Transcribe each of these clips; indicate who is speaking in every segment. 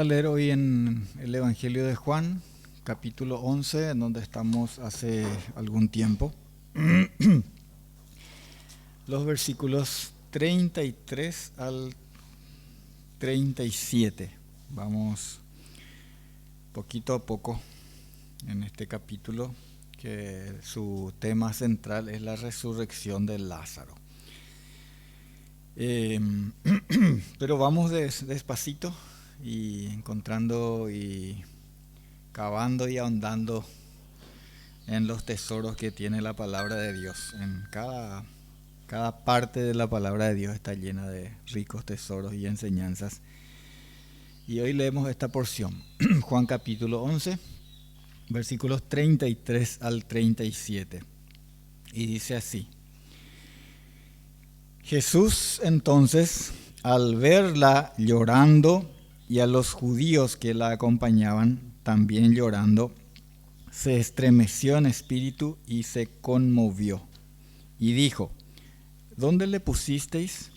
Speaker 1: a leer hoy en el Evangelio de Juan, capítulo 11, en donde estamos hace algún tiempo. Los versículos 33 al 37. Vamos poquito a poco en este capítulo, que su tema central es la resurrección de Lázaro. Pero vamos despacito y encontrando y cavando y ahondando en los tesoros que tiene la palabra de Dios. En cada parte de la palabra de Dios está llena de ricos tesoros y enseñanzas. Y hoy leemos esta porción, Juan capítulo 11, versículos 33 al 37. Y dice así: Jesús entonces, al verla llorando y a los judíos que la acompañaban también llorando, se estremeció en espíritu y se conmovió. Y dijo: ¿Dónde le pusisteis?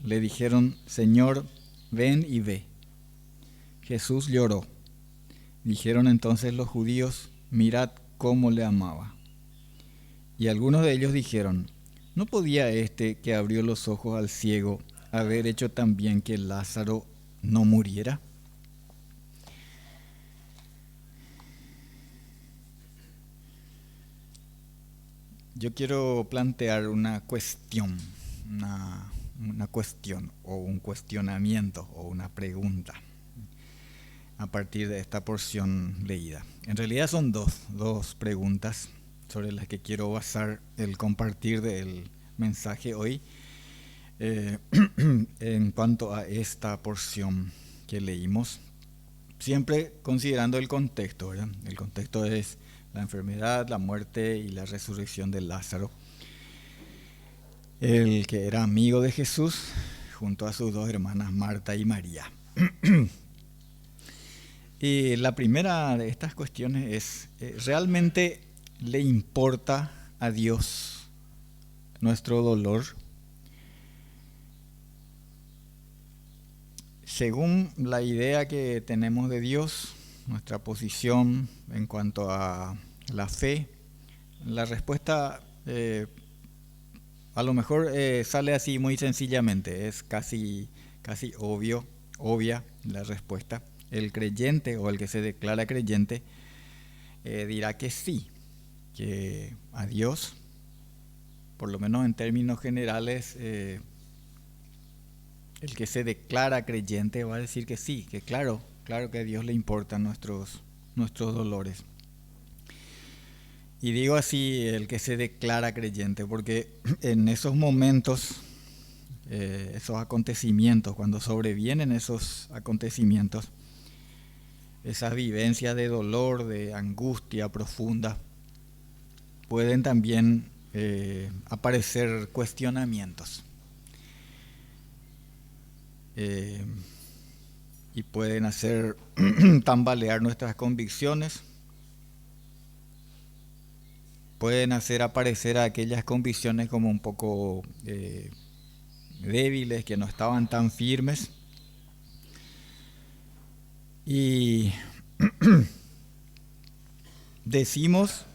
Speaker 1: Le dijeron: Señor, ven y ve. Jesús lloró. Dijeron entonces los judíos: mirad cómo le amaba. Y algunos de ellos dijeron: ¿no podía este que abrió los ojos al ciego haber hecho también que Lázaro no muriera? Yo quiero plantear una cuestión o un cuestionamiento o una pregunta a partir de esta porción leída. En realidad son dos preguntas sobre las que quiero basar el compartir del mensaje hoy en cuanto a esta porción que leímos, siempre considerando el contexto, ¿verdad? El contexto es la enfermedad, la muerte y la resurrección de Lázaro, el que era amigo de Jesús, junto a sus dos hermanas Marta y María. Y la primera de estas cuestiones es, ¿realmente le importa a Dios nuestro dolor? Según la idea que tenemos de Dios, nuestra posición en cuanto a la fe, la respuesta a lo mejor sale así muy sencillamente, es casi obvia la respuesta. El creyente o el que se declara creyente dirá que sí, que a Dios, por lo menos en términos generales, el que se declara creyente va a decir que sí, que claro que a Dios le importan nuestros dolores. Y digo así, el que se declara creyente, porque en esos momentos, esos acontecimientos, cuando sobrevienen esos acontecimientos, esas vivencias de dolor, de angustia profunda, pueden también aparecer cuestionamientos. Y pueden hacer tambalear nuestras convicciones, pueden hacer aparecer aquellas convicciones como un poco débiles, que no estaban tan firmes. Y decimos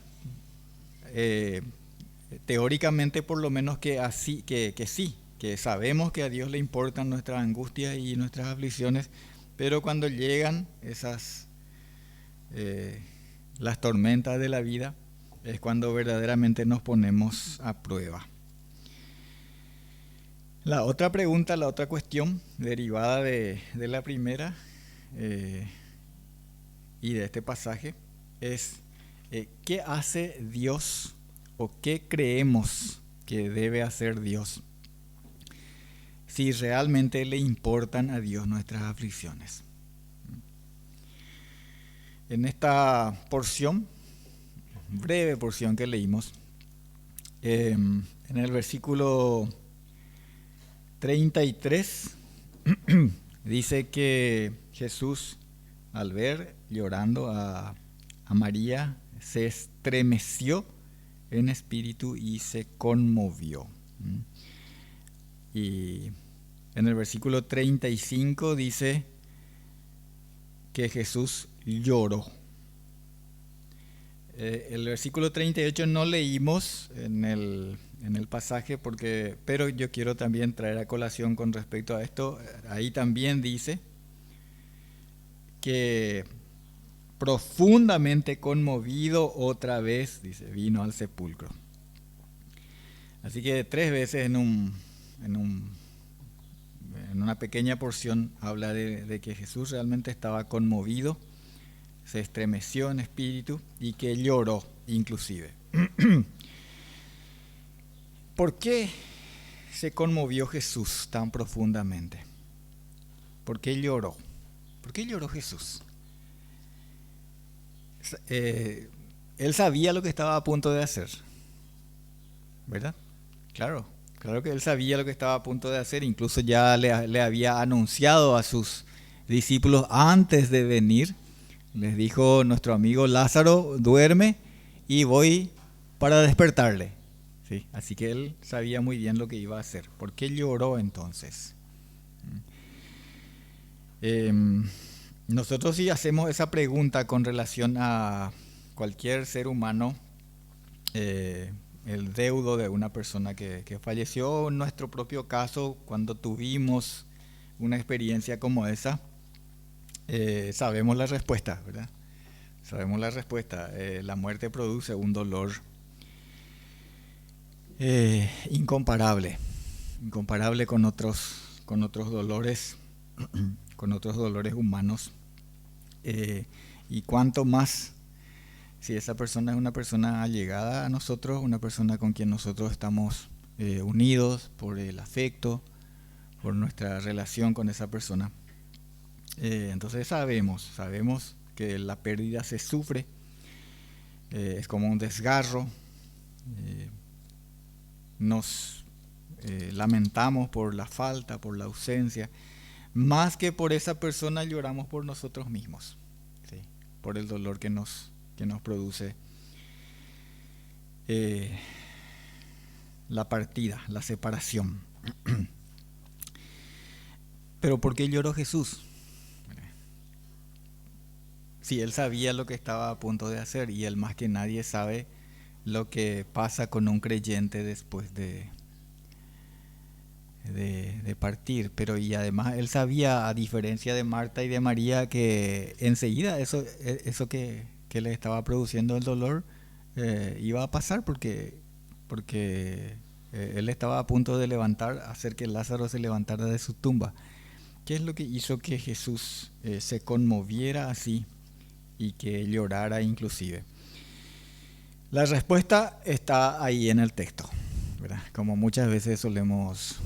Speaker 1: teóricamente por lo menos que así, que sí, que sabemos que a Dios le importan nuestras angustias y nuestras aflicciones, pero cuando llegan las tormentas de la vida, es cuando verdaderamente nos ponemos a prueba. La otra pregunta, la otra cuestión derivada de la primera y de este pasaje es ¿qué hace Dios o qué creemos que debe hacer Dios si realmente le importan a Dios nuestras aflicciones? En esta porción, breve porción que leímos, en el versículo 33 dice que Jesús, al ver llorando a María, se estremeció en espíritu y se conmovió. Y en el versículo 35 dice que Jesús lloró. El versículo 38 no leímos en el pasaje, pero yo quiero también traer a colación con respecto a esto. Ahí también dice que profundamente conmovido otra vez, dice, vino al sepulcro. Así que 3 veces en una pequeña porción habla de que Jesús realmente estaba conmovido, se estremeció en espíritu y que lloró inclusive. ¿Por qué se conmovió Jesús tan profundamente? ¿Por qué lloró? ¿Por qué lloró Jesús? Él sabía lo que estaba a punto de hacer, ¿verdad? Claro que él sabía lo que estaba a punto de hacer, incluso ya le había anunciado a sus discípulos antes de venir. Les dijo: nuestro amigo Lázaro duerme y voy para despertarle. ¿Sí? Así que él sabía muy bien lo que iba a hacer. ¿Por qué lloró entonces? Nosotros sí hacemos esa pregunta con relación a cualquier ser humano, el deudo de una persona que falleció. En nuestro propio caso, cuando tuvimos una experiencia como esa, sabemos la respuesta, ¿verdad? Sabemos la respuesta. La muerte produce un dolor incomparable con otros dolores, con otros dolores humanos. Y cuanto más si esa persona es una persona allegada a nosotros, una persona con quien nosotros estamos unidos por el afecto, por nuestra relación con esa persona. Entonces sabemos que la pérdida se sufre, es como un desgarro. Nos lamentamos por la falta, por la ausencia. Más que por esa persona, lloramos por nosotros mismos, ¿sí? Por el dolor que nos produce la partida, la separación. Pero ¿por qué lloró Jesús? Sí, él sabía lo que estaba a punto de hacer, y él más que nadie sabe lo que pasa con un creyente después de partir. Pero y además él sabía, a diferencia de Marta y de María, que enseguida eso que le estaba produciendo el dolor iba a pasar, porque él estaba a punto de hacer que Lázaro se levantara de su tumba. ¿Qué es lo que hizo que Jesús se conmoviera así y que llorara inclusive? La respuesta está ahí en el texto, ¿verdad? Como muchas veces solemos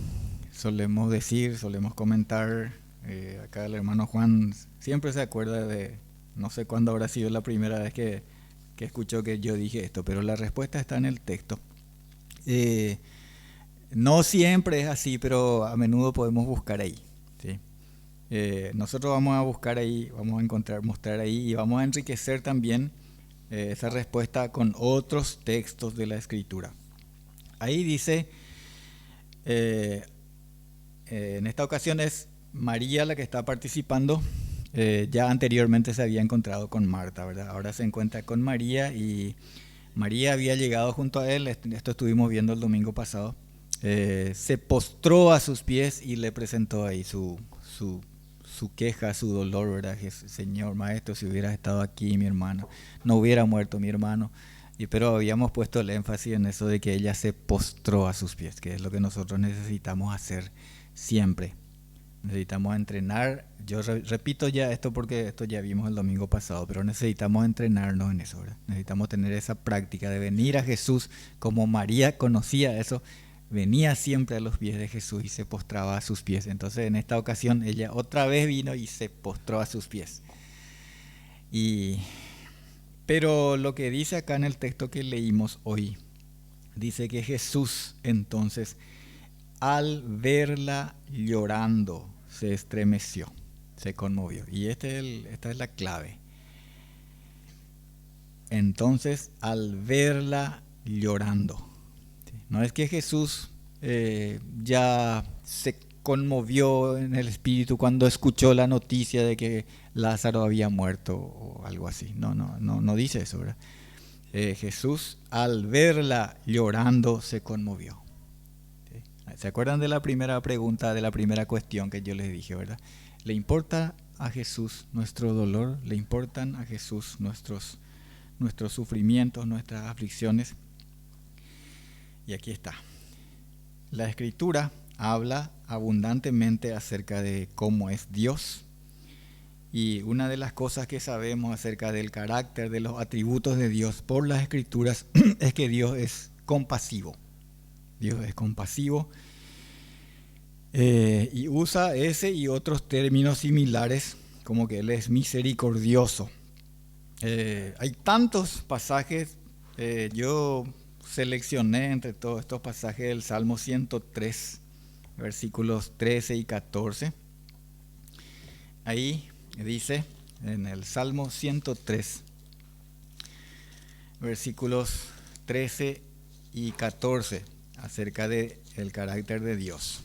Speaker 1: decir, solemos comentar. Acá el hermano Juan siempre se acuerda de, no sé cuándo habrá sido la primera vez que escuchó que yo dije esto, pero la respuesta está en el texto. No siempre es así, pero a menudo podemos buscar ahí, ¿sí? Nosotros vamos a buscar ahí, vamos a mostrar ahí, y vamos a enriquecer también esa respuesta con otros textos de la Escritura. Ahí dice, en esta ocasión es María la que está participando. Ya anteriormente se había encontrado con Marta, ¿verdad? Ahora se encuentra con María, y María había llegado junto a él. Esto estuvimos viendo el domingo pasado. Se postró a sus pies y le presentó ahí su queja, su dolor, ¿verdad? Señor, maestro, si hubieras estado aquí, mi hermano, no hubiera muerto mi hermano. Pero habíamos puesto el énfasis en eso de que ella se postró a sus pies, que es lo que nosotros necesitamos hacer siempre. Necesitamos entrenar. Yo repito ya esto porque esto ya vimos el domingo pasado, pero necesitamos entrenarnos en eso, ¿verdad? Necesitamos tener esa práctica de venir a Jesús como María conocía eso. Venía siempre a los pies de Jesús y se postraba a sus pies. Entonces en esta ocasión ella otra vez vino y se postró a sus pies. Pero lo que dice acá en el texto que leímos hoy, dice que Jesús entonces, al verla llorando, se estremeció, se conmovió. Y esta es la clave. Entonces, al verla llorando. No es que Jesús ya se conmovió en el espíritu cuando escuchó la noticia de que Lázaro había muerto o algo así. No dice eso, ¿verdad? Jesús, al verla llorando, se conmovió. ¿Sí? ¿Se acuerdan de la primera pregunta, de la primera cuestión que yo les dije, verdad? ¿Le importa a Jesús nuestro dolor? ¿Le importan a Jesús nuestros sufrimientos, nuestras aflicciones? Y aquí está. La Escritura habla abundantemente acerca de cómo es Dios. Y una de las cosas que sabemos acerca del carácter, de los atributos de Dios por las Escrituras, es que Dios es compasivo. Dios es compasivo. Y usa ese y otros términos similares, como que Él es misericordioso. Hay tantos pasajes, yo seleccioné entre todos estos pasajes del Salmo 103, versículos 13 y 14. Ahí dice, en el Salmo 103, versículos 13 y 14, acerca del carácter de Dios.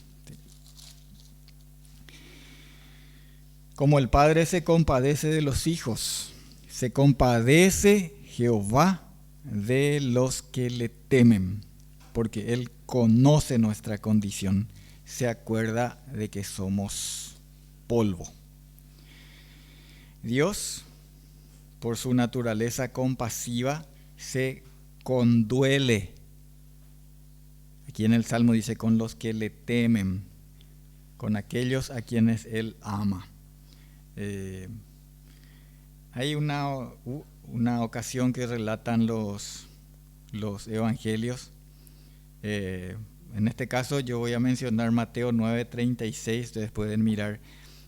Speaker 1: Como el Padre se compadece de los hijos, se compadece Jehová de los que le temen, porque Él conoce nuestra condición, se acuerda de que somos polvo. Dios, por su naturaleza compasiva, se conduele. Aquí en el Salmo dice, con los que le temen, con aquellos a quienes Él ama. Hay una ocasión que relatan los evangelios. En este caso yo voy a mencionar Mateo 9:36, ustedes pueden mirar.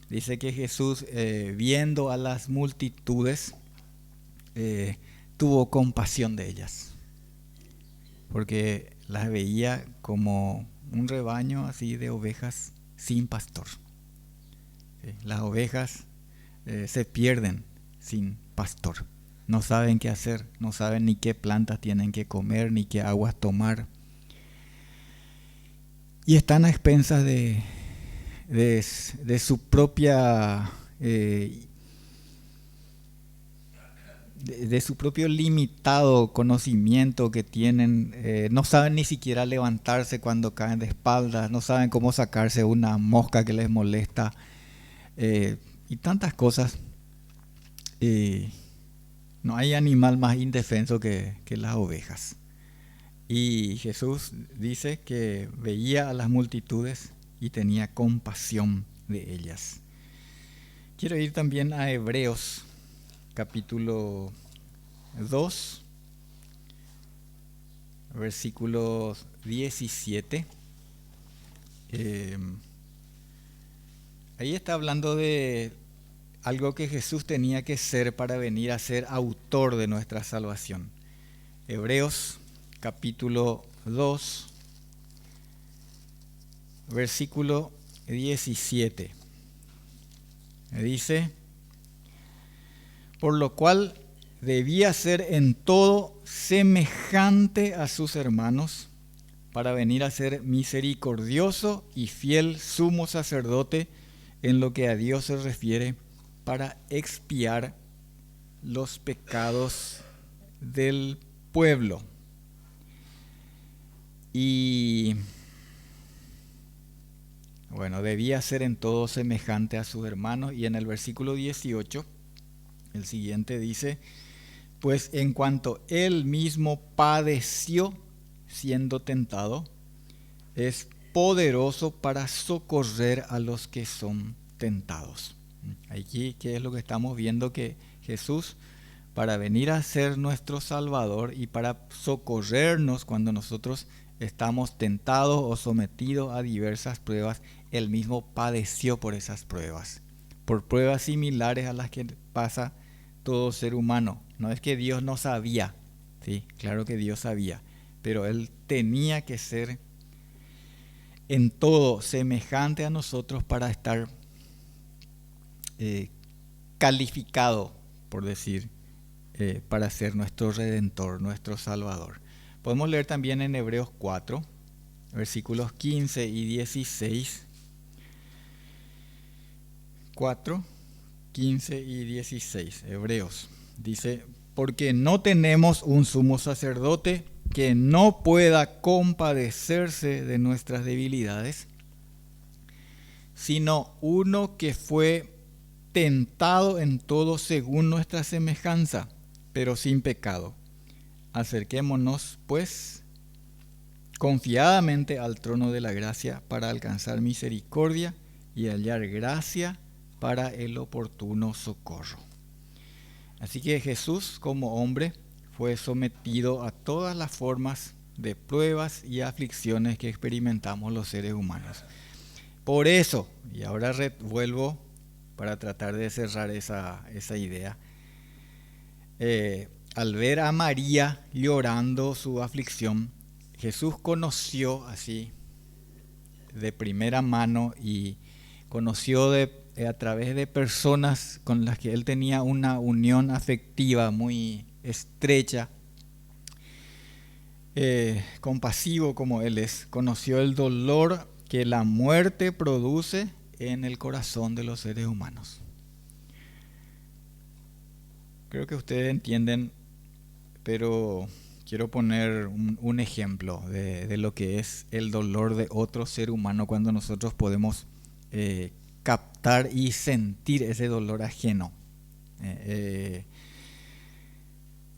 Speaker 1: Dice que Jesús, viendo a las multitudes, tuvo compasión de ellas, porque las veía como un rebaño así de ovejas sin pastor. Las ovejas se pierden sin pastor. No saben qué hacer, no saben ni qué plantas tienen que comer, ni qué aguas tomar. Y están a expensas de su propia de su propio limitado conocimiento que tienen. No saben ni siquiera levantarse cuando caen de espaldas, no saben cómo sacarse una mosca que les molesta, y tantas cosas. No hay animal más indefenso que las ovejas. Y Jesús dice que veía a las multitudes y tenía compasión de ellas. Quiero ir también a Hebreos, capítulo 2, versículo 17. Ahí está hablando de algo que Jesús tenía que ser para venir a ser autor de nuestra salvación. Hebreos capítulo 2, versículo 17. Dice, por lo cual debía ser en todo semejante a sus hermanos, para venir a ser misericordioso y fiel sumo sacerdote en lo que a Dios se refiere, para expiar los pecados del pueblo. Y bueno, debía ser en todo semejante a sus hermanos. Y en el versículo 18, el siguiente dice, pues en cuanto él mismo padeció siendo tentado, es poderoso para socorrer a los que son tentados. Aquí, ¿qué es lo que estamos viendo? Que Jesús, para venir a ser nuestro Salvador y para socorrernos cuando nosotros estamos tentados o sometidos a diversas pruebas, Él mismo padeció por esas pruebas, por pruebas similares a las que pasa todo ser humano. No es que Dios no sabía, sí, claro que Dios sabía, pero Él tenía que ser en todo semejante a nosotros para estar calificado, por decir, para ser nuestro Redentor, nuestro Salvador. Podemos leer también en Hebreos 4, versículos 15 y 16. 4, 15 y 16, Hebreos. Dice, porque no tenemos un sumo sacerdote que no pueda compadecerse de nuestras debilidades, sino uno que fue tentado en todo según nuestra semejanza, pero sin pecado. Acerquémonos, pues, confiadamente al trono de la gracia para alcanzar misericordia y hallar gracia para el oportuno socorro. Así que Jesús, como hombre, fue sometido a todas las formas de pruebas y aflicciones que experimentamos los seres humanos. Por eso, y ahora vuelvo para tratar de cerrar esa idea, al ver a María llorando su aflicción, Jesús conoció así de primera mano y conoció a través de personas con las que él tenía una unión afectiva muy estrecha, compasivo como él es, conoció el dolor que la muerte produce en el corazón de los seres humanos. Creo que ustedes entienden, pero quiero poner un ejemplo de lo que es el dolor de otro ser humano cuando nosotros podemos captar y sentir ese dolor ajeno.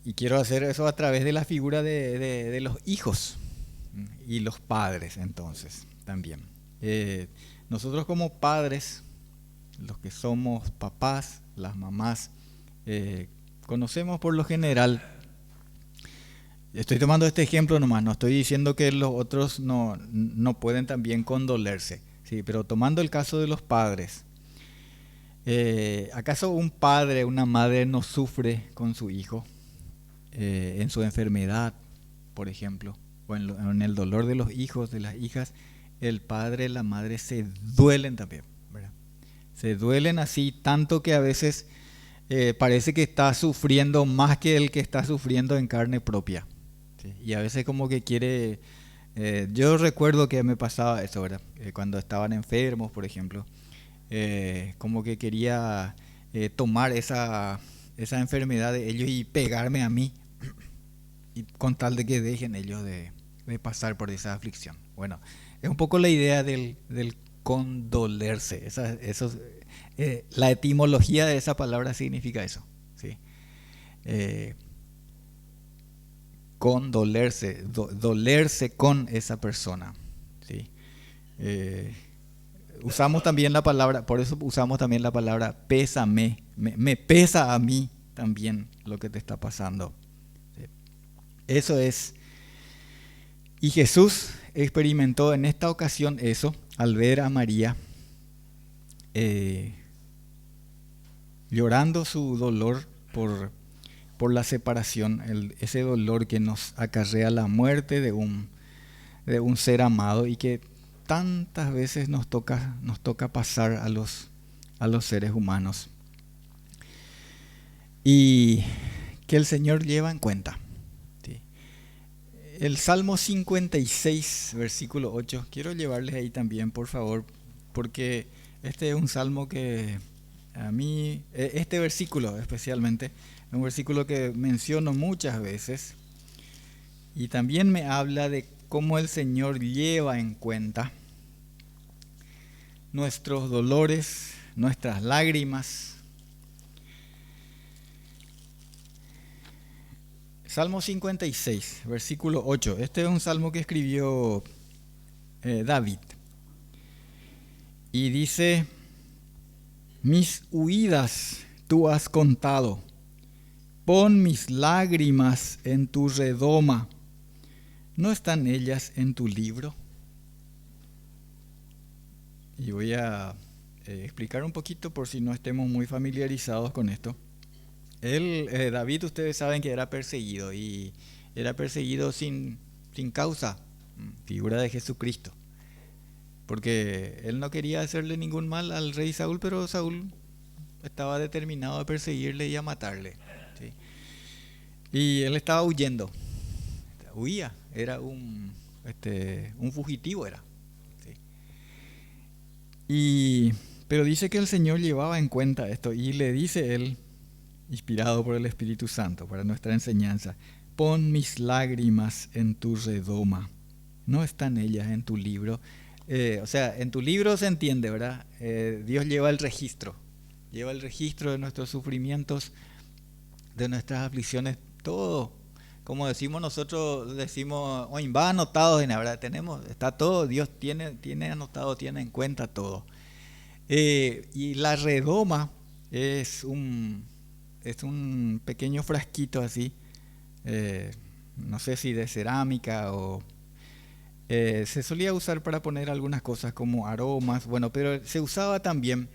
Speaker 1: Y quiero hacer eso a través de la figura de los hijos y los padres, entonces, también. Nosotros como padres, los que somos papás, las mamás, conocemos por lo general, estoy tomando este ejemplo nomás, no estoy diciendo que los otros no pueden también condolerse, ¿sí? Pero tomando el caso de los padres, ¿acaso un padre, una madre no sufre con su hijo en su enfermedad, por ejemplo, o en el dolor de los hijos, de las hijas? El padre, la madre se duelen también, ¿verdad? Se duelen así tanto que a veces parece que está sufriendo más que el que está sufriendo en carne propia, ¿sí? Y a veces como que quiere, yo recuerdo que me pasaba eso, ¿verdad? Cuando estaban enfermos, por ejemplo, como que quería tomar esa enfermedad de ellos y pegarme a mí, y con tal de que dejen ellos de pasar por esa aflicción. Bueno, es un poco la idea del condolerse. La etimología de esa palabra significa eso, ¿sí? Condolerse, dolerse con esa persona, ¿sí? Usamos también la palabra, por eso usamos también la palabra pésame, me pesa a mí también lo que te está pasando. ¿Sí? Eso es. Y Jesús experimentó en esta ocasión eso al ver a María llorando su dolor por la separación, ese dolor que nos acarrea la muerte de un ser amado y que tantas veces nos toca pasar a los seres humanos. Y que el Señor lleva en cuenta. ¿Sí? El Salmo 56, versículo 8, quiero llevarles ahí también, por favor, porque este es un salmo que a mí, este versículo especialmente, es un versículo que menciono muchas veces y también me habla de cómo el Señor lleva en cuenta nuestros dolores, nuestras lágrimas. Salmo 56, versículo 8. Este es un salmo que escribió David. Y dice: mis huidas tú has contado, pon mis lágrimas en tu redoma, ¿no están ellas en tu libro? Y voy a explicar un poquito por si no estemos muy familiarizados con esto. David, ustedes saben que era perseguido y era perseguido sin causa, figura de Jesucristo, porque él no quería hacerle ningún mal al rey Saúl, pero Saúl estaba determinado a perseguirle y a matarle, ¿sí? Y él estaba huyendo, huía, era un fugitivo, era, ¿sí? Pero dice que el Señor llevaba en cuenta esto y le dice él, inspirado por el Espíritu Santo para nuestra enseñanza: pon mis lágrimas en tu redoma, no están ellas en tu libro. O sea, en tu libro se entiende, ¿verdad? Dios lleva el registro de nuestros sufrimientos, de nuestras aflicciones, todo. Como decimos nosotros, decimos, va anotado, ¿verdad? Está todo, Dios tiene anotado, tiene en cuenta todo. Y la redoma es un pequeño frasquito así, no sé si de cerámica o... se solía usar para poner algunas cosas como aromas, bueno, pero se usaba también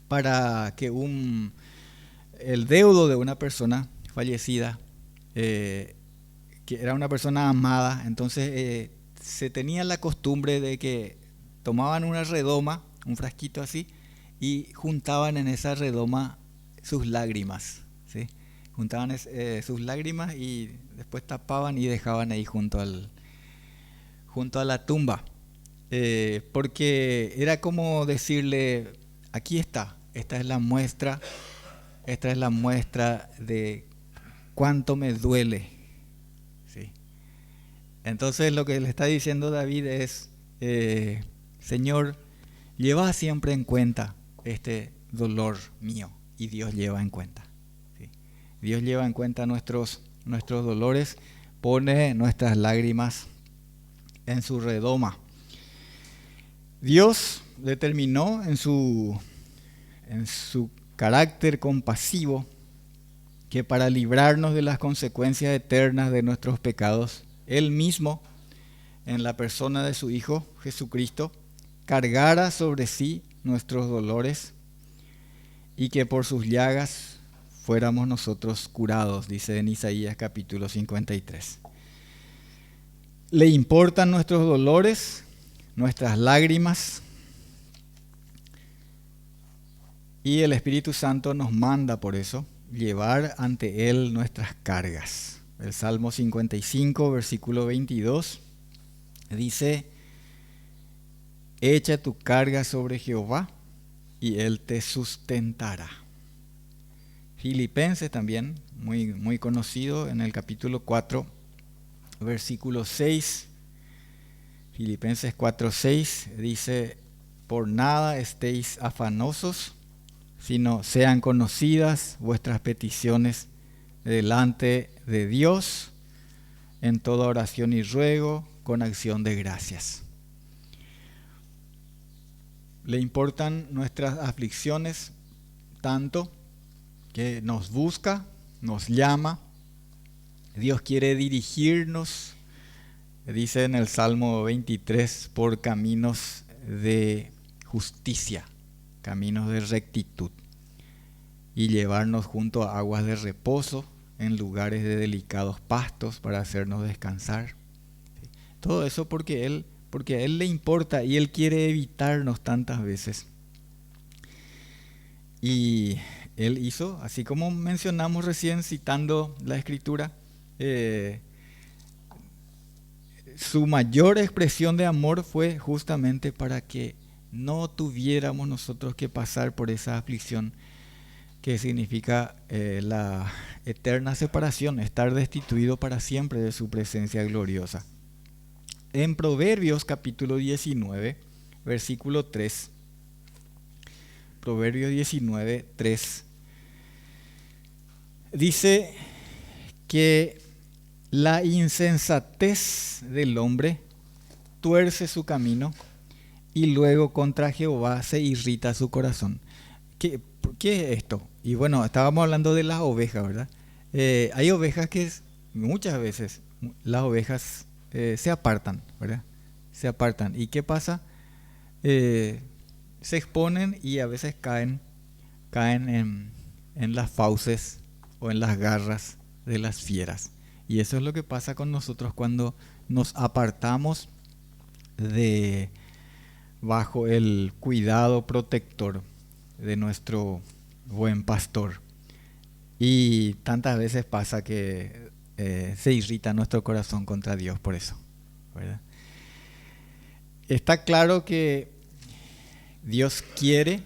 Speaker 1: para que el deudo de una persona fallecida, que era una persona amada, entonces se tenía la costumbre de que tomaban una redoma, un frasquito así, y juntaban en esa redoma sus lágrimas, ¿sí? Juntaban sus lágrimas y después tapaban y dejaban ahí junto a la tumba, porque era como decirle: aquí está, esta es la muestra de cuánto me duele, ¿sí? Entonces lo que le está diciendo David es: Señor, lleva siempre en cuenta este dolor mío. Y Dios lleva en cuenta, ¿sí? Dios lleva en cuenta nuestros dolores, pone nuestras lágrimas en su redoma. Dios determinó en su carácter compasivo que para librarnos de las consecuencias eternas de nuestros pecados, Él mismo, en la persona de su Hijo Jesucristo, cargara sobre sí nuestros dolores y que por sus llagas fuéramos nosotros curados, dice en Isaías capítulo 53. Le importan nuestros dolores, nuestras lágrimas, y el Espíritu Santo nos manda por eso llevar ante Él nuestras cargas. El Salmo 55, versículo 22, dice: echa tu carga sobre Jehová y Él te sustentará. Filipenses también, muy, muy conocido, en el capítulo 4, versículo 6, Filipenses 4:6 dice: por nada estéis afanosos, sino sean conocidas vuestras peticiones delante de Dios en toda oración y ruego con acción de gracias. Le importan nuestras aflicciones tanto que nos busca, nos llama. Dios quiere dirigirnos, dice en el Salmo 23, por caminos de justicia, caminos de rectitud, y llevarnos junto a aguas de reposo, en lugares de delicados pastos para hacernos descansar. Todo eso porque a Él le importa y Él quiere evitarnos tantas veces. Y Él hizo, así como mencionamos recién citando la Escritura, su mayor expresión de amor fue justamente para que no tuviéramos nosotros que pasar por esa aflicción que significa la eterna separación, estar destituido para siempre de su presencia gloriosa. En Proverbios capítulo 19, versículo 3, Proverbios 19, 3, dice que la insensatez del hombre tuerce su camino y luego contra Jehová se irrita su corazón. ¿Qué es esto? Y bueno, estábamos hablando de las ovejas, ¿verdad? Hay ovejas que muchas veces las ovejas se apartan, ¿verdad? Se apartan. ¿Y qué pasa? Se exponen y a veces caen en las fauces o en las garras de las fieras. Y eso es lo que pasa con nosotros cuando nos apartamos de bajo el cuidado protector de nuestro buen pastor. Y tantas veces pasa que se irrita nuestro corazón contra Dios por eso, ¿verdad? Está claro que Dios quiere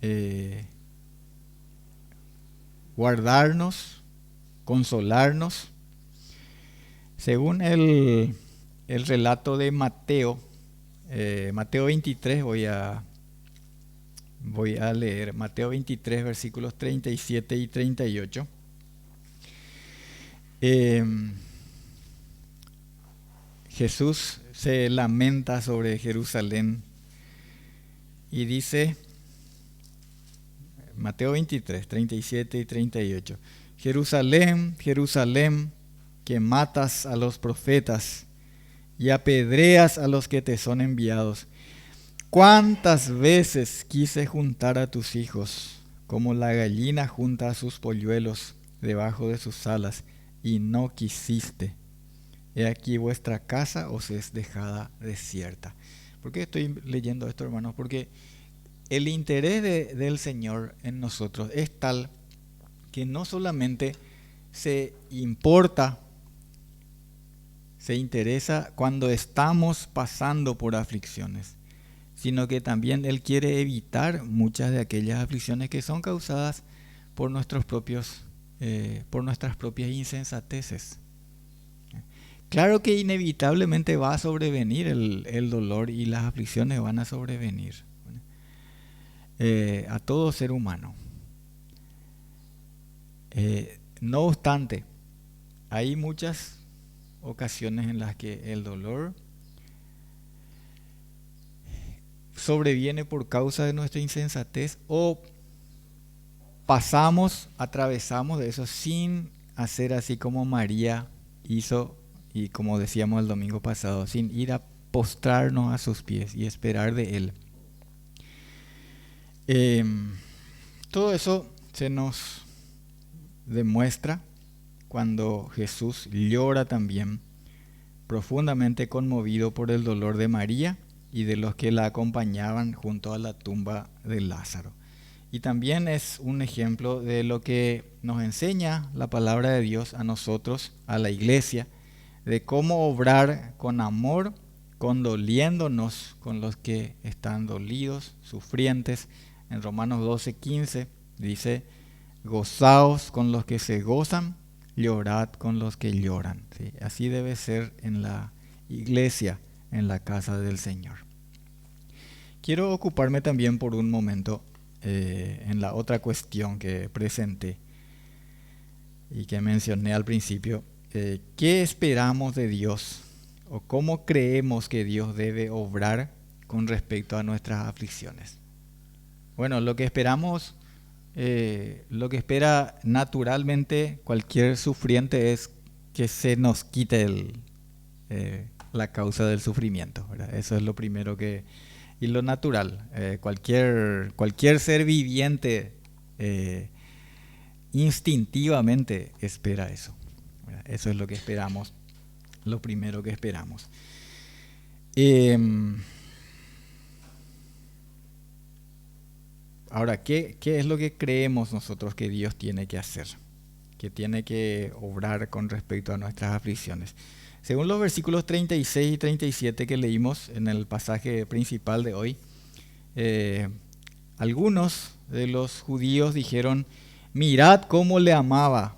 Speaker 1: eh, guardarnos, consolarnos. Según el relato de Mateo, Mateo 23, voy a leer Mateo 23, versículos 37 y 38. Jesús se lamenta sobre Jerusalén y dice, Mateo 23, 37 y 38, Jerusalén, Jerusalén, que matas a los profetas y apedreas a los que te son enviados. ¿Cuántas veces quise juntar a tus hijos, como la gallina junta a sus polluelos debajo de sus alas, y no quisiste? He aquí vuestra casa os es dejada desierta. ¿Por qué estoy leyendo esto, hermanos? Porque el interés del Señor en nosotros es tal que no solamente se interesa cuando estamos pasando por aflicciones, sino que también Él quiere evitar muchas de aquellas aflicciones que son causadas por nuestras propias insensateces. Claro que inevitablemente va a sobrevenir el dolor y las aflicciones van a sobrevenir a todo ser humano. No obstante, hay muchas ocasiones en las que el dolor sobreviene por causa de nuestra insensatez o atravesamos de eso sin hacer así como María hizo y como decíamos el domingo pasado, sin ir a postrarnos a sus pies y esperar de Él. Todo eso se nos demuestra cuando Jesús llora también, profundamente conmovido por el dolor de María y de los que la acompañaban junto a la tumba de Lázaro. Y también es un ejemplo de lo que nos enseña la palabra de Dios a nosotros, a la iglesia, de cómo obrar con amor, condoliéndonos con los que están dolidos, sufrientes. En Romanos 12:15 dice, gozaos con los que se gozan, llorad con los que lloran. ¿Sí? Así debe ser en la iglesia, en la casa del Señor. Quiero ocuparme también por un momento en la otra cuestión que presenté y que mencioné al principio. ¿Qué esperamos de Dios o cómo creemos que Dios debe obrar con respecto a nuestras aflicciones? Bueno, lo que esperamos, lo que espera naturalmente cualquier sufriente es que se nos quite la causa del sufrimiento, ¿verdad? Eso es lo primero y lo natural. Cualquier ser viviente instintivamente espera eso. Eso es lo que esperamos, lo primero que esperamos. Ahora, ¿qué es lo que creemos nosotros que Dios tiene que hacer? Que tiene que obrar con respecto a nuestras aflicciones. Según los versículos 36 y 37 que leímos en el pasaje principal de hoy, algunos de los judíos dijeron, mirad cómo le amaba.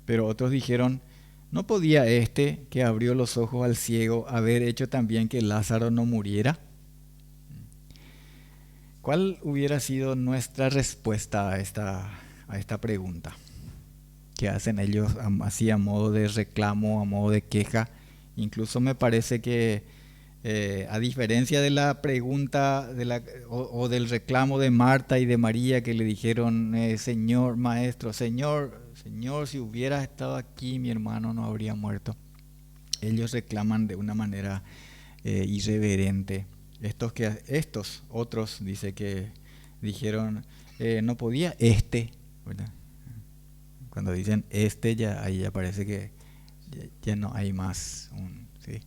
Speaker 1: Pero otros dijeron, ¿no podía este que abrió los ojos al ciego haber hecho también que Lázaro no muriera? ¿Cuál hubiera sido nuestra respuesta a esta pregunta que hacen ellos así a modo de reclamo, a modo de queja? Incluso me parece que a diferencia de la pregunta o del reclamo de Marta y de María que le dijeron, Señor, Maestro, Señor, si hubieras estado aquí mi hermano no habría muerto. Ellos reclaman de una manera irreverente. Estos otros, dice que dijeron, no podía ¿verdad? Cuando dicen ahí ya parece que ya no hay más, ¿sí?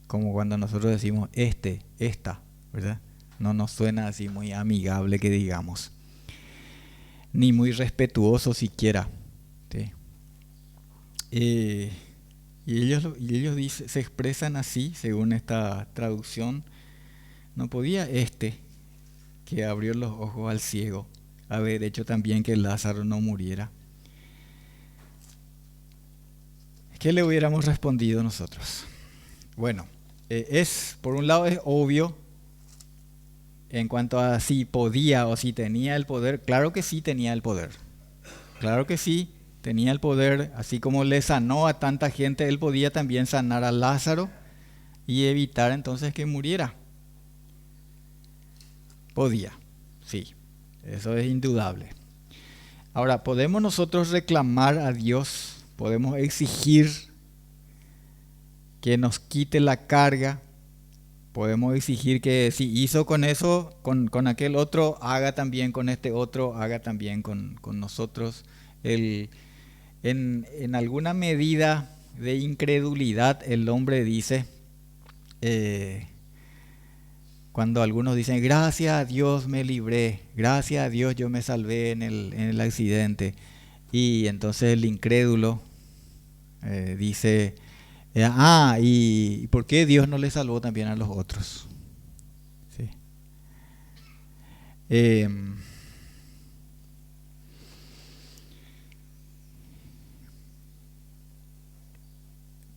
Speaker 1: Como cuando nosotros decimos esta, ¿verdad? No nos suena así muy amigable que digamos, ni muy respetuoso siquiera, ¿sí? Y ellos se expresan así, según esta traducción, no podía que abrió los ojos al ciego, haber hecho también que Lázaro no muriera. ¿Qué le hubiéramos respondido nosotros? Bueno, por un lado es obvio en cuanto a si podía o si tenía el poder. Claro que sí tenía el poder. Claro que sí tenía el poder. Así como le sanó a tanta gente, él podía también sanar a Lázaro y evitar entonces que muriera. Podía, sí. Eso es indudable. Ahora, ¿podemos nosotros reclamar a Dios? ¿Podemos exigir que nos quite la carga? Podemos exigir que si hizo con eso, con aquel otro, haga también con este otro, haga también con nosotros. En alguna medida de incredulidad, el hombre dice, cuando algunos dicen, gracias a Dios me libré, gracias a Dios yo me salvé en el accidente. Y entonces el incrédulo dice, ¿y por qué Dios no le salvó también a los otros? Sí.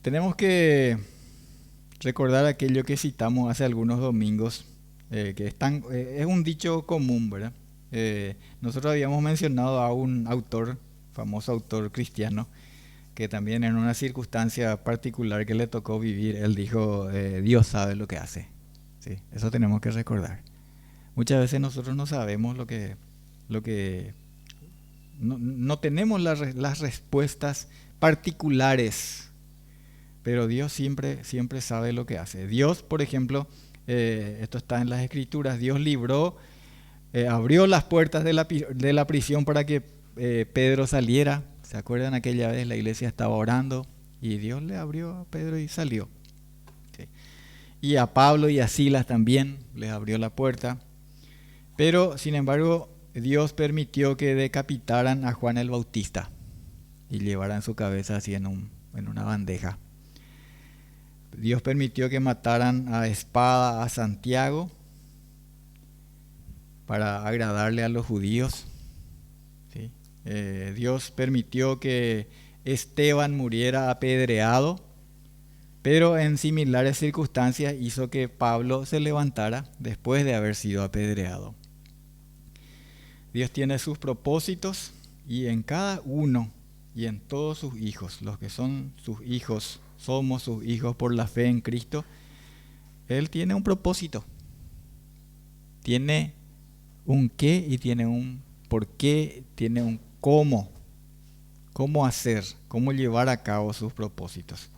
Speaker 1: Tenemos que recordar aquello que citamos hace algunos domingos, que es un dicho común, ¿verdad? Nosotros habíamos mencionado a un autor, famoso autor cristiano, que también en una circunstancia particular que le tocó vivir, él dijo, Dios sabe lo que hace. Sí, eso tenemos que recordar. Muchas veces nosotros no sabemos no tenemos las respuestas particulares, pero Dios siempre sabe lo que hace. Dios, por ejemplo, esto está en las Escrituras, Dios abrió las puertas de la prisión para que Pedro saliera. ¿Se acuerdan aquella vez? La iglesia estaba orando y Dios le abrió a Pedro y salió. Sí. Y a Pablo y a Silas también les abrió la puerta. Pero, sin embargo, Dios permitió que decapitaran a Juan el Bautista y llevaran su cabeza así en una bandeja. Dios permitió que mataran a espada a Santiago para agradarle a los judíos. ¿Sí? Dios permitió que Esteban muriera apedreado, pero en similares circunstancias hizo que Pablo se levantara después de haber sido apedreado. Dios tiene sus propósitos y en cada uno y en todos sus hijos, los que son sus hijos, somos sus hijos por la fe en Cristo, Él tiene un propósito. Tiene un qué y tiene un por qué, tiene un cómo. Cómo hacer, cómo llevar a cabo sus propósitos.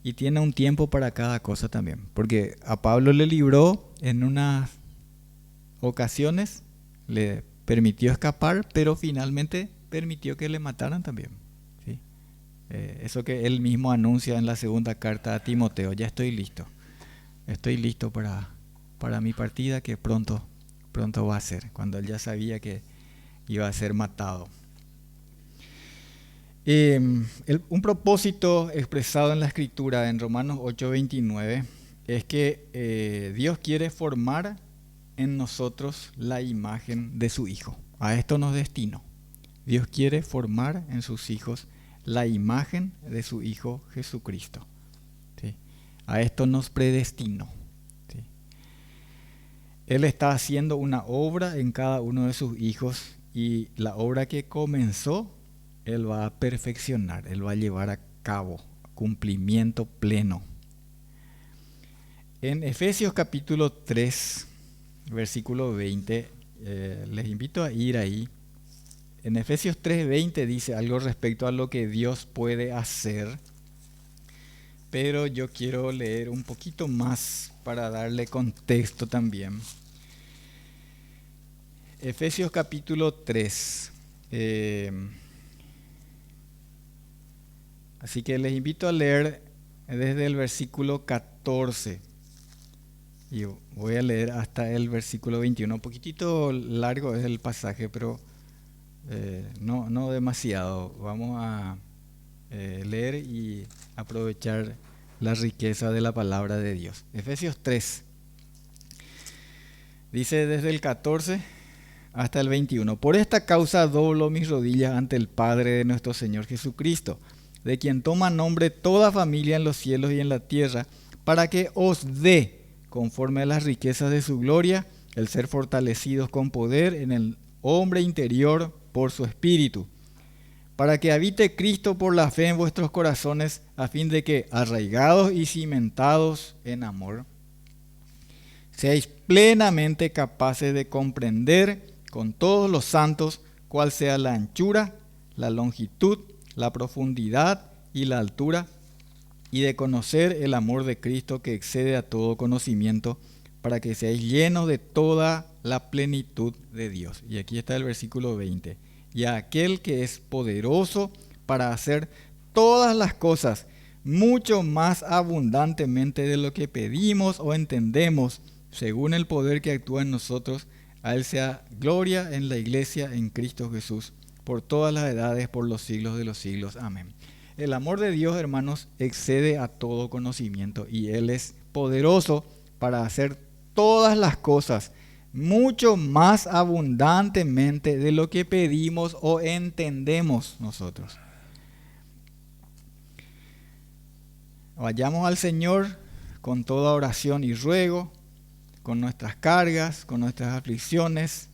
Speaker 1: Y tiene un tiempo para cada cosa también. Porque a Pablo le libró en unas ocasiones, le permitió escapar, pero finalmente permitió que le mataran también. ¿Sí? Eso que él mismo anuncia en la segunda carta a Timoteo, ya estoy listo. Estoy listo para mi partida que pronto va a ser, cuando él ya sabía que iba a ser matado. Un propósito expresado en la Escritura en Romanos 8:29 es que Dios quiere formar en nosotros la imagen de su Hijo. A esto nos destinó. Dios quiere formar en sus hijos la imagen de su Hijo Jesucristo. ¿Sí? A esto nos predestinó. ¿Sí? Él está haciendo una obra en cada uno de sus hijos y la obra que comenzó Él va a perfeccionar, Él va a llevar a cabo cumplimiento pleno. En Efesios capítulo 3, versículo 20, les invito a ir ahí. En Efesios 3:20 dice algo respecto a lo que Dios puede hacer, pero yo quiero leer un poquito más para darle contexto también. Efesios capítulo 3. Así que les invito a leer desde el versículo 14 y voy a leer hasta el versículo 21. Un poquitito largo es el pasaje, pero no demasiado. Vamos a leer y aprovechar la riqueza de la palabra de Dios. Efesios 3. Dice desde el 14 hasta el 21. Por esta causa doblo mis rodillas ante el Padre de nuestro Señor Jesucristo, de quien toma nombre toda familia en los cielos y en la tierra, para que os dé, conforme a las riquezas de su gloria, el ser fortalecidos con poder en el hombre interior por su Espíritu, para que habite Cristo por la fe en vuestros corazones, a fin de que, arraigados y cimentados en amor, seáis plenamente capaces de comprender con todos los santos cuál sea la anchura, la longitud, la profundidad y la altura, y de conocer el amor de Cristo que excede a todo conocimiento, para que seáis llenos de toda la plenitud de Dios. Y aquí está el versículo 20. Y a aquel que es poderoso para hacer todas las cosas mucho más abundantemente de lo que pedimos o entendemos, según el poder que actúa en nosotros, a Él sea gloria en la iglesia en Cristo Jesús, por todas las edades, por los siglos de los siglos. Amén. El amor de Dios, hermanos, excede a todo conocimiento y Él es poderoso para hacer todas las cosas mucho más abundantemente de lo que pedimos o entendemos nosotros. Vayamos al Señor con toda oración y ruego, con nuestras cargas, con nuestras aflicciones,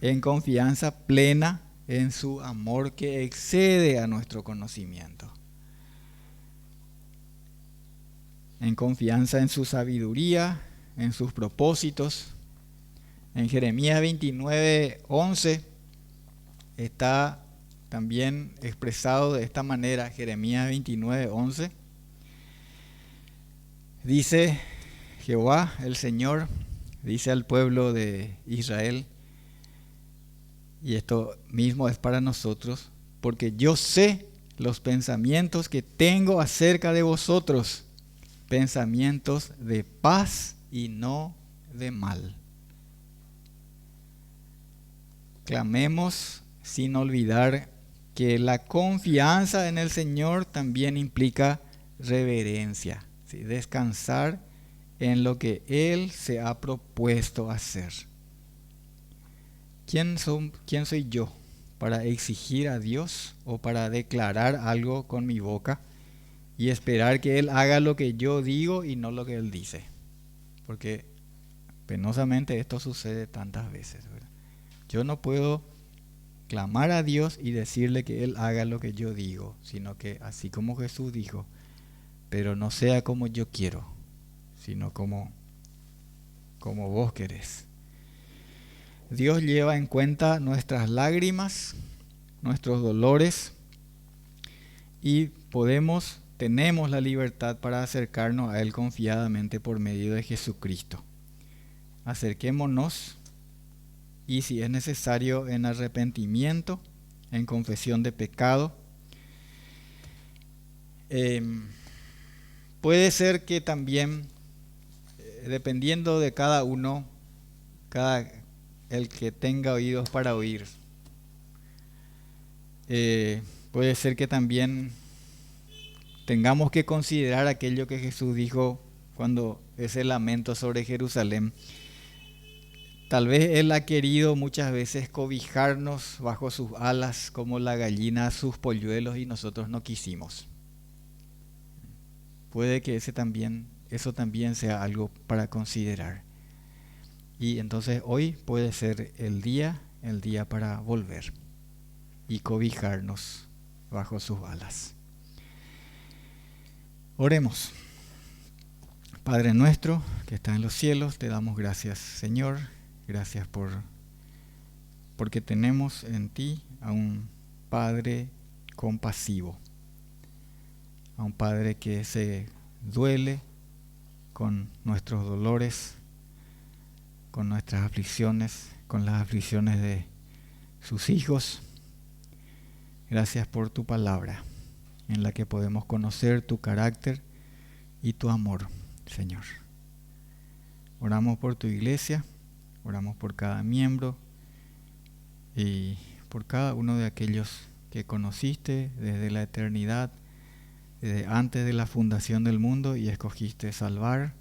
Speaker 1: en confianza plena en su amor que excede a nuestro conocimiento, en confianza en su sabiduría, en sus propósitos. En Jeremías 29:11 está también expresado de esta manera. Jeremías 29:11 dice: Jehová, el Señor, dice al pueblo de Israel, y esto mismo es para nosotros, porque yo sé los pensamientos que tengo acerca de vosotros, pensamientos de paz y no de mal. Clamemos sin olvidar que la confianza en el Señor también implica reverencia, ¿sí? Descansar en lo que Él se ha propuesto hacer. ¿Quién soy yo para exigir a Dios o para declarar algo con mi boca y esperar que Él haga lo que yo digo y no lo que Él dice? Porque penosamente esto sucede tantas veces, ¿verdad? Yo no puedo clamar a Dios y decirle que Él haga lo que yo digo, sino que así como Jesús dijo, pero no sea como yo quiero, sino como vos querés. Dios lleva en cuenta nuestras lágrimas, nuestros dolores, y tenemos la libertad para acercarnos a Él confiadamente por medio de Jesucristo. Acerquémonos, y si es necesario, en arrepentimiento, en confesión de pecado. Puede ser que también, dependiendo de cada uno, el que tenga oídos para oír, puede ser que también tengamos que considerar aquello que Jesús dijo cuando ese lamento sobre Jerusalén. Tal vez Él ha querido muchas veces cobijarnos bajo sus alas como la gallina sus polluelos y nosotros no quisimos. Puede que eso también sea algo para considerar. Y entonces hoy puede ser el día para volver y cobijarnos bajo sus alas. Oremos. Padre nuestro que está en los cielos, te damos gracias, Señor. Gracias porque tenemos en ti a un Padre compasivo, a un Padre que se duele con nuestros dolores, con nuestras aflicciones, con las aflicciones de sus hijos. Gracias por tu palabra, en la que podemos conocer tu carácter y tu amor, Señor. Oramos por tu iglesia. Oramos por cada miembro y por cada uno de aquellos que conociste desde la eternidad, desde antes de la fundación del mundo, y escogiste salvar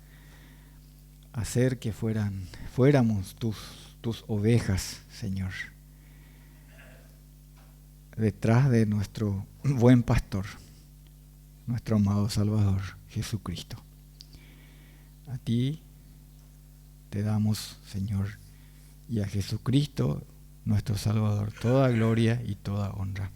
Speaker 1: hacer que fuéramos tus ovejas, Señor, detrás de nuestro buen pastor, nuestro amado Salvador, Jesucristo. A ti te damos, Señor, y a Jesucristo, nuestro Salvador, toda gloria y toda honra.